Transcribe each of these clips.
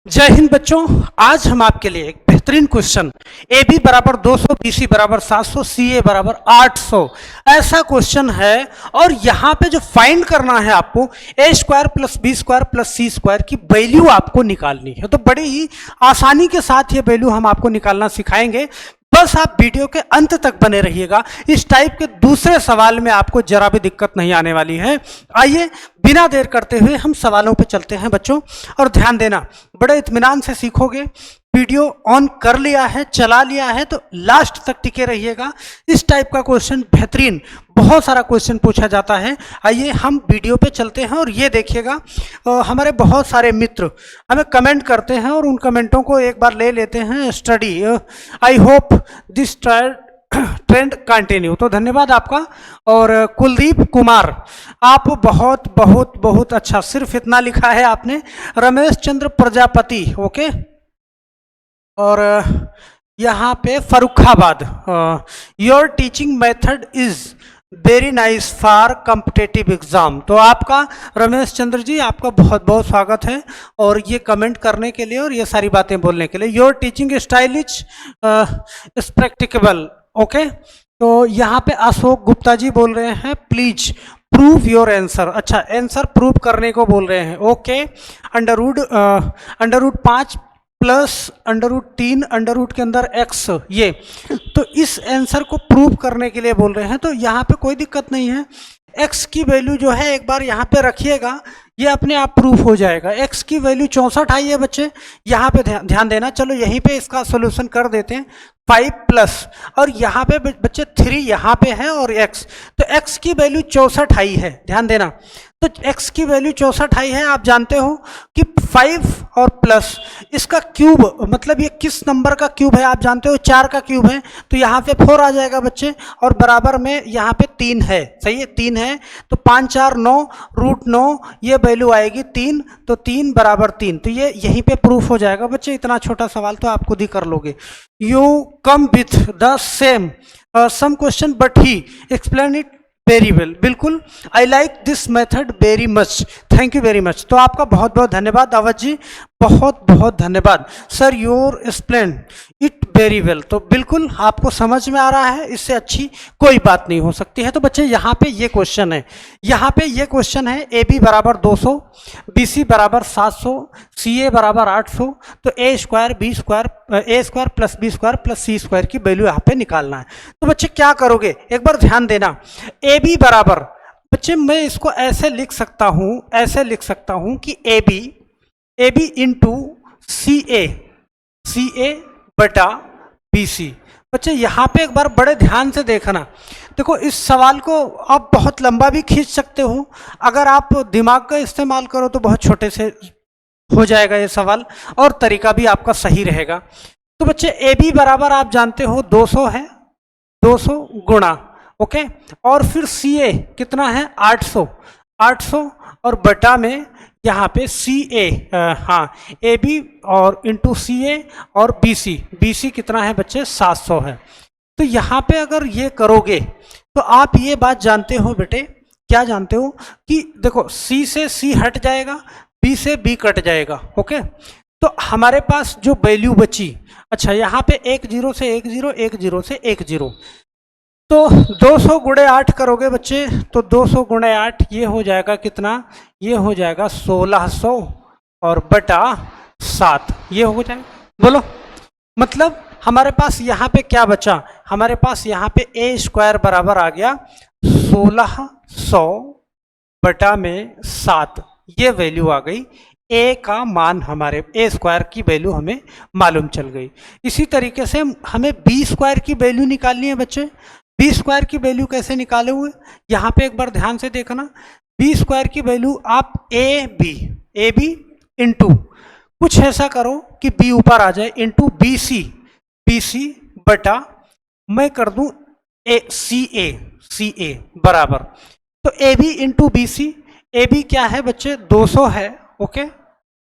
जय हिंद बच्चों। आज हम आपके लिए एक बेहतरीन क्वेश्चन ए बी बराबर 200, बी सी बराबर 700, सी ए बराबर 800 ऐसा क्वेश्चन है। और यहाँ पे जो फाइंड करना है आपको A square plus B square plus C square की वैल्यू आपको निकालनी है। तो बड़ी ही आसानी के साथ ये वैल्यू हम आपको निकालना सिखाएंगे। बस आप वीडियो के अंत तक बने रहिएगा। इस टाइप के दूसरे सवाल में आपको जरा भी दिक्कत नहीं आने वाली है। आइए बिना देर करते हुए हम सवालों पे चलते हैं बच्चों। और ध्यान देना, बड़े इत्मीनान से सीखोगे। वीडियो ऑन कर लिया है, चला लिया है तो लास्ट तक टिके रहिएगा। इस टाइप का क्वेश्चन बेहतरीन, बहुत सारा क्वेश्चन पूछा जाता है। आइए हम वीडियो पे चलते हैं। और ये देखिएगा, हमारे बहुत सारे मित्र हमें कमेंट करते हैं और उन कमेंटों को एक बार ले लेते हैं study. I hope this trend continue. तो धन्यवाद आपका। और कुलदीप कुमार, आप बहुत बहुत बहुत अच्छा, सिर्फ इतना लिखा है आपने। रमेश चंद्र प्रजापति, ओके। और यहाँ पे Farrukhabad, your teaching method is very nice for competitive exam. तो आपका रमेश चंद्र जी, आपका बहुत बहुत स्वागत है और ये कमेंट करने के लिए और ये सारी बातें बोलने के लिए। Your teaching style is practicable, okay. तो यहाँ पे अशोक गुप्ता जी बोल रहे हैं प्लीज प्रूव योर आंसर। अच्छा, आंसर प्रूव करने को बोल रहे हैं, okay. Under root 5 plus √3 under root के अंदर x, ये तो इस आंसर को प्रूव करने के लिए बोल रहे हैं। तो यहाँ पे कोई दिक्कत नहीं है। x की वैल्यू जो है एक बार यहाँ पे रखिएगा, ये अपने आप प्रूफ हो जाएगा। x की वैल्यू 64 आई है बच्चे, यहाँ पे ध्यान देना। चलो यहीं पे इसका सोल्यूशन कर देते हैं। 5 प्लस और यहाँ पे बच्चे 3 यहाँ पे है और x, तो x की वैल्यू 64 आई है, ध्यान देना। तो x की वैल्यू 64 आई है। आप जानते हो कि 5 और प्लस इसका क्यूब, मतलब ये किस नंबर का क्यूब है आप जानते हो, 4 का क्यूब है। तो यहाँ पे 4 आ जाएगा बच्चे और बराबर में यहाँ पे 3 है, सही है, 3 है। तो 5 4 9 √9, ये वैल्यू आएगी 3, तो 3 बराबर 3। तो ये यहीं पे प्रूफ हो जाएगा बच्चे। इतना छोटा सवाल तो आप खुद ही कर लोगे। You come with the same sum question but he explain it very well. बिल्कुल, I like this method very much, thank you very much. तो आपका बहुत बहुत धन्यवाद दावत जी, बहुत बहुत धन्यवाद sir. Your explain it very well. तो बिल्कुल आपको समझ में आ रहा है, इससे अच्छी कोई बात नहीं हो सकती है। तो बच्चे यहाँ पे ये क्वेश्चन है, यहाँ पे ये क्वेश्चन है ए बी बराबर 200, बी सी बराबर 700, सी ए बराबर 800। तो A square plus B square plus C square की वैल्यू यहाँ पे निकालना है। तो बच्चे क्या करोगे, एक बार ध्यान देना। ए बी बराबर, बच्चे मैं इसको ऐसे लिख सकता हूँ कि ए बी इंटू सी ए बटा बी सी। बच्चे यहाँ पे एक बार बड़े ध्यान से देखना। देखो, इस सवाल को आप बहुत लंबा भी खींच सकते हो, अगर आप दिमाग का इस्तेमाल करो तो बहुत छोटे से हो जाएगा ये सवाल, और तरीका भी आपका सही रहेगा। तो बच्चे ए बी बराबर आप जानते हो 200 है, 200 गुणा, ओके। और फिर सी ए कितना है 800 और बटा में यहाँ पे सी ए, हाँ, ए बी और इंटू सी ए और बी सी कितना है बच्चे 700 है। तो यहाँ पे अगर ये करोगे तो आप ये बात जानते हो बेटे, क्या जानते हो कि देखो सी से सी हट जाएगा, बी से बी कट जाएगा, ओके। तो हमारे पास जो वैल्यू बची, अच्छा यहाँ पे 1 0 से 1 0, 1 0 से 1 0, तो 200 गुणे 8 करोगे बच्चे, तो 200 गुणे 8 ये हो जाएगा कितना, ये हो जाएगा 1600 और बटा 7, ये हो जाएगा। बोलो, मतलब हमारे पास यहाँ पे क्या बचा, हमारे पास यहाँ पे ए स्क्वायर बराबर आ गया 1600 बटा में 7, ये वैल्यू आ गई। ए का मान, हमारे ए स्क्वायर की वैल्यू हमें मालूम चल गई। इसी तरीके से हमें बी स्क्वायर की वैल्यू निकालनी है बच्चे। बी स्क्वायर की वैल्यू कैसे निकाले हुए, यहाँ पे एक बार ध्यान से देखना। बी स्क्वायर की वैल्यू आप ए बी इंटू कुछ ऐसा करो कि बी ऊपर आ जाए, इंटू बी सी बटा मैं कर दूं सी ए बराबर, तो A B into B C. A B क्या है बच्चे 200 है, ओके,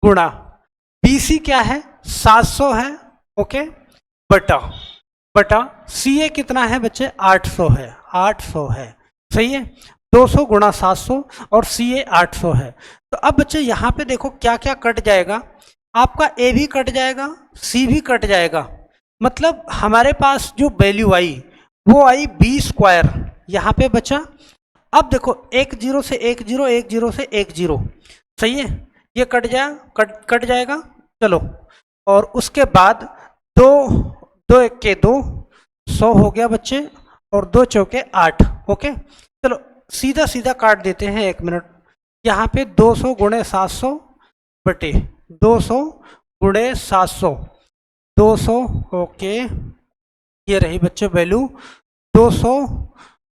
गुणा बी सी क्या है 700 है, ओके, बटा सी ए कितना है बच्चे 800 है, सही है। 200 गुणा 700 और सी ए 800 है। तो अब बच्चे यहाँ पे देखो क्या क्या कट जाएगा। आपका ए भी कट जाएगा, सी भी कट जाएगा, मतलब हमारे पास जो वैल्यू आई वो आई बी स्क्वायर, यहाँ पे बचा। अब देखो एक जीरो से एक जीरो, एक जीरो से एक जीरो, सही है, ये कट जाएगा। चलो, और उसके बाद दो दो एक के दो, 100 हो गया बच्चे, और दो चौके 8। ओके, चलो सीधा सीधा काट देते हैं, 1 मिनट। यहाँ पे 200 गुणे 700 बटे 200 गुणे 700, 200। ओके, ये रही बच्चे वैल्यू 200।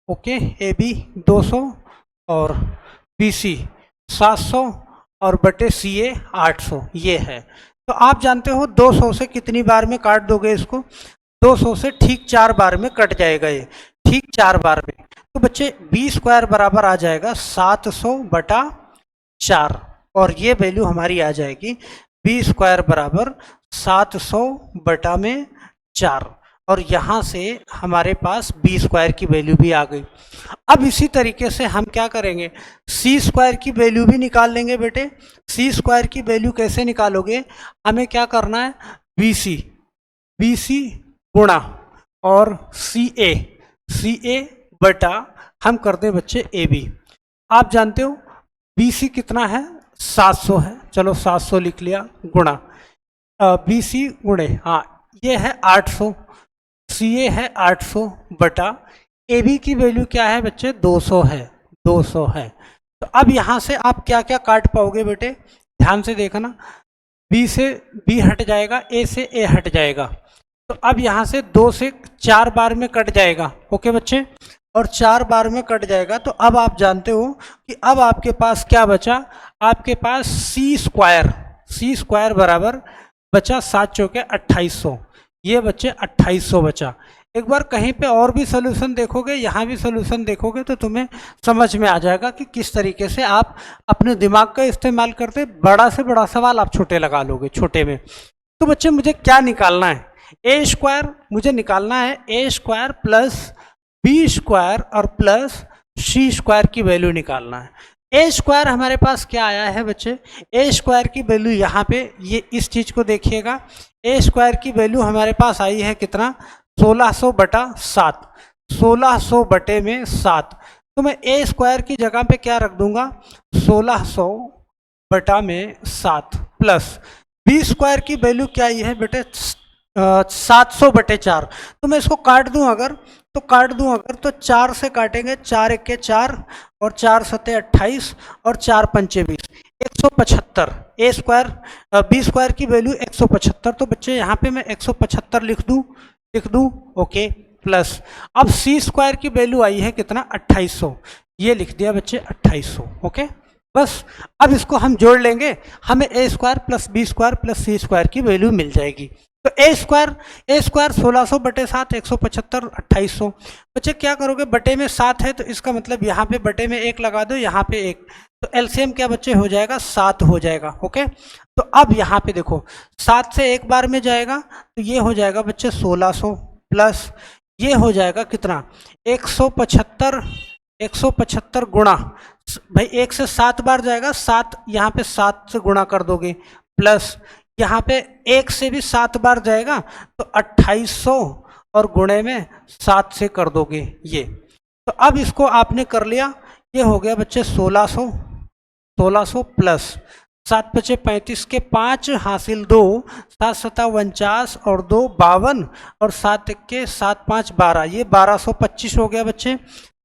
ओके, ए बी 200 और बी सी 700 और बटे सी ए 800, ये है। तो आप जानते हो 200 से कितनी बार में काट दोगे इसको? 200 से ठीक 4 बार में कट जाएगा ये, ठीक 4 बार में। तो बच्चे बी स्क्वायर बराबर आ जाएगा 700 बटा 4, और ये वैल्यू हमारी आ जाएगी बी स्क्वायर बराबर 700 बटा में 4, और यहाँ से हमारे पास बी स्क्वायर की वैल्यू भी आ गई। अब इसी तरीके से हम क्या करेंगे, सी स्क्वायर की वैल्यू भी निकाल लेंगे बेटे। सी स्क्वायर की वैल्यू कैसे निकालोगे? हमें क्या करना है, बी सी गुणा और सी ए बटा हम कर दें बच्चे ए बी। आप जानते हो बी सी कितना है, 700 है, चलो 700 लिख लिया, गुणा बी सी गुणे, हाँ ये है 800, सी ए है 800 बटा ए बी की वैल्यू क्या है बच्चे, 200 है, 200 है। तो अब यहाँ से आप क्या क्या काट पाओगे बेटे, ध्यान से देखना। बी से बी हट जाएगा, ए से ए हट जाएगा, तो अब यहाँ से 2 से 4 बार में कट जाएगा। ओके बच्चे, और 4 बार में कट जाएगा। तो अब आप जानते हो कि अब आपके पास क्या बचा, आपके पास सी स्क्वायर बराबर बचा 7 चौके 2800, ये बच्चे 2800 बचा। एक बार कहीं पे और भी सोल्यूशन देखोगे, यहाँ भी सोल्यूशन देखोगे, तो तुम्हें समझ में आ जाएगा कि किस तरीके से आप अपने दिमाग का इस्तेमाल करते बड़ा से बड़ा सवाल आप छोटे लगा लोगे, छोटे में। तो बच्चे मुझे क्या निकालना है, ए स्क्वायर मुझे निकालना है, ए स्क्वायर प्लस बी स्क्वायर और प्लस सी स्क्वायर की वैल्यू निकालना है। ए स्क्वायर हमारे पास क्या आया है बच्चे, ए स्क्वायर की वैल्यू यहाँ पे, ये इस चीज़ को देखिएगा, ए स्क्वायर की वैल्यू हमारे पास आई है कितना, 1600 बटा 7, 1600 बटे में 7। तो मैं ए स्क्वायर की जगह पे क्या रख दूंगा, 1600 बटा में 7 प्लस बी स्क्वायर की वैल्यू क्या आई है बेटे, 700 बटे 4। तो मैं इसको काट दूं अगर, तो 4 से काटेंगे, 4 1 4 और 4 7 28 और 4 5 20, 175। ए स्क्वायर बी स्क्वायर की वैल्यू 175, तो बच्चे यहाँ पे मैं 175 लिख दूँ। ओके, प्लस अब सी स्क्वायर की वैल्यू आई है कितना, 2800, ये लिख दिया बच्चे 2800। ओके, बस अब इसको हम जोड़ लेंगे, हमें A square plus B square plus C square की वैल्यू मिल जाएगी। तो ए स्क्वायर 1600 बटे 7, 175 2800। बच्चे क्या करोगे, बटे में 7 है तो इसका मतलब यहाँ पे बटे में 1 लगा दो, यहाँ पे 1, तो एलसीएम क्या बच्चे हो जाएगा, 7 हो जाएगा। ओके, तो अब यहाँ पे देखो 7 से एक बार में जाएगा, तो ये हो जाएगा बच्चे 1600 प्लस ये हो जाएगा कितना, 175 गुणा, भाई 1 से 7 बार जाएगा, 7 यहाँ पे 7 से गुणा कर दोगे, प्लस यहाँ पे 1 से भी 7 बार जाएगा, तो 2800 और गुणे में 7 से कर दोगे ये। तो अब इसको आपने कर लिया, ये हो गया बच्चे 1600 प्लस 7 बचे 35 के 5 हासिल 2, 7 7 49 और 2 52 और 7 के 7 5 12, ये 1225 हो गया बच्चे,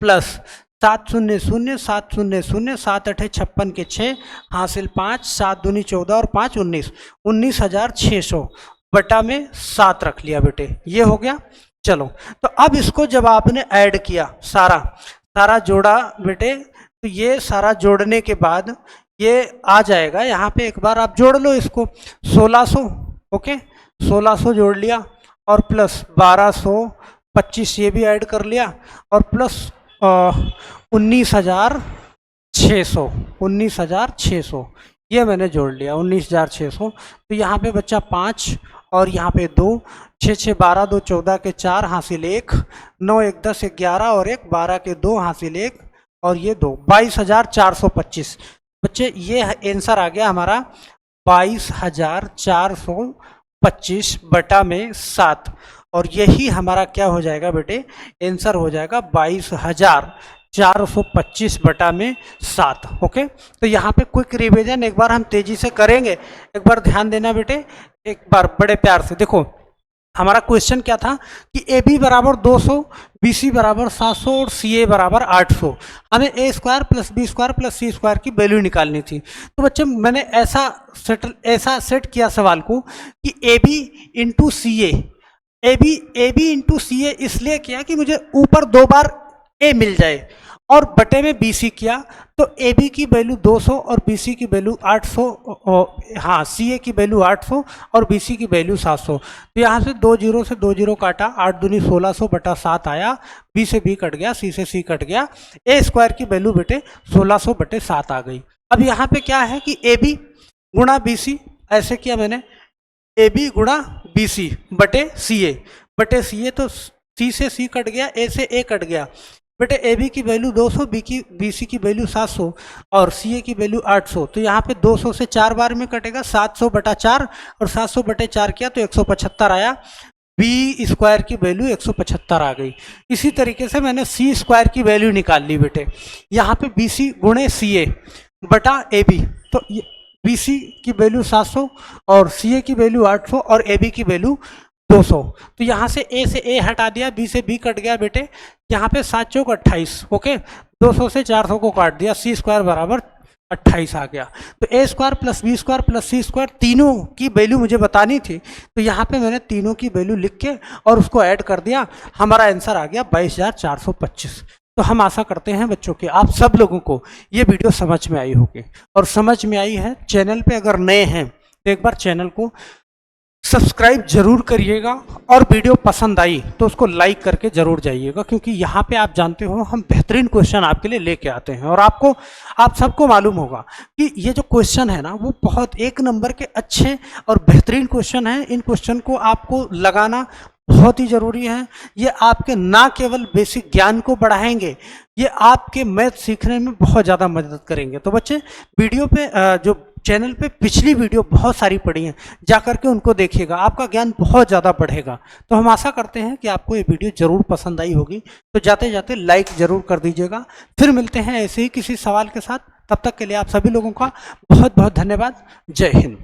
प्लस 7 0 0 7 0 0 7 8 56 के 6 हासिल 5, 7 दूनी 14 और 5 19, 19,600 बटा में 7 रख लिया बेटे, ये हो गया। चलो, तो अब इसको जब आपने ऐड किया, सारा जोड़ा बेटे, तो ये सारा जोड़ने के बाद ये आ जाएगा, यहाँ पे एक बार आप जोड़ लो इसको, 1600। ओके, 1600 जोड़ लिया और प्लस 1225 ये भी ऐड कर लिया, और प्लस 19,600 ये मैंने जोड़ लिया, 19,600। तो यहाँ पे बच्चा 5 और यहाँ पे 2, 6 6 12 2 14 के 4 हासिल 1, 9 1 10 11 और 1 12 के 2 हासिल 1 और ये 2, 22,425 बच्चे, ये आंसर आ गया हमारा 22,425 बटा में 7, और यही हमारा क्या हो जाएगा बेटे, आंसर हो जाएगा 22,425 बटा में 7। ओके, तो यहाँ पे क्विक रिवीजन एक बार हम तेजी से करेंगे, एक बार ध्यान देना बेटे, एक बार बड़े प्यार से देखो। हमारा क्वेश्चन क्या था कि ए बी बराबर 200, बी सी बराबर 700 और सी ए बराबर 800। हमें A square plus B square plus C square की वैल्यू निकालनी थी। तो बच्चे मैंने ऐसा सेट किया सवाल को कि A B into C A B into C A इसलिए किया कि मुझे ऊपर 2 बार ए मिल जाए, और बटे में बी सी किया तो ए बी की वैल्यू 200 और बी सी की वैल्यू 800, हाँ सी ए की वैल्यू 800 और बी सी की वैल्यू 700। तो यहाँ से 2 जीरो से 2 जीरो काटा, 8 दूनी 1600 बटा 7 आया, बी से बी कट गया, सी से सी कट गया, ए स्क्वायर की वैल्यू बेटे 1600 बटे 7 आ गई। अब यहाँ पे क्या है कि ए बी गुणा बी सी, ऐसे किया मैंने, ए बी गुणा बी सी बटे सी ए, तो सी से सी कट गया, ए से ए कट गया बेटे, ए बी की वैल्यू 200, बी सी की वैल्यू 700 और सी ए की वैल्यू 800। तो यहाँ पे 200 से 4 बार में कटेगा, 700 बटा 4 और 700 बटे 4 किया तो 175 आया, बी स्क्वायर की वैल्यू 175 आ गई। इसी तरीके से मैंने सी स्क्वायर की वैल्यू निकाल ली बेटे, यहाँ पे बी सी गुणे सी ए बटा ए बी, तो बी सी की वैल्यू 700 और सी ए की वैल्यू 800 और ए बी की वैल्यू 200। तो यहाँ से ए हटा दिया, बी से बी कट गया बेटे, यहाँ पे 7 चौक 28। ओके, 200 से 400 को काट दिया, सी स्क्वायर बराबर 28 आ गया। तो A square plus B square plus C square तीनों की वैल्यू मुझे बतानी थी, तो यहाँ पे मैंने तीनों की वैल्यू लिख के और उसको ऐड कर दिया, हमारा आंसर आ गया 22,425। तो हम आशा करते हैं बच्चों कि आप सब लोगों को ये वीडियो समझ में आई होगी, और समझ में आई है। चैनल पे अगर नए हैं तो एक बार चैनल को सब्सक्राइब जरूर करिएगा, और वीडियो पसंद आई तो उसको लाइक करके जरूर जाइएगा, क्योंकि यहाँ पे आप जानते हो हम बेहतरीन क्वेश्चन आपके लिए लेके आते हैं, और आप सबको मालूम होगा कि ये जो क्वेश्चन है ना वो बहुत 1 नंबर के अच्छे और बेहतरीन क्वेश्चन हैं। इन क्वेश्चन को आपको लगाना बहुत ही ज़रूरी है। ये आपके ना केवल बेसिक ज्ञान को बढ़ाएंगे, ये आपके मैथ सीखने में बहुत ज़्यादा मदद करेंगे। तो बच्चे वीडियो पे जो चैनल पे पिछली वीडियो बहुत सारी पड़ी हैं, जा करके उनको देखिएगा, आपका ज्ञान बहुत ज़्यादा बढ़ेगा। तो हम आशा करते हैं कि आपको ये वीडियो ज़रूर पसंद आई होगी, तो जाते जाते लाइक ज़रूर कर दीजिएगा। फिर मिलते हैं ऐसे ही किसी सवाल के साथ, तब तक के लिए आप सभी लोगों का बहुत बहुत धन्यवाद। जय हिंद।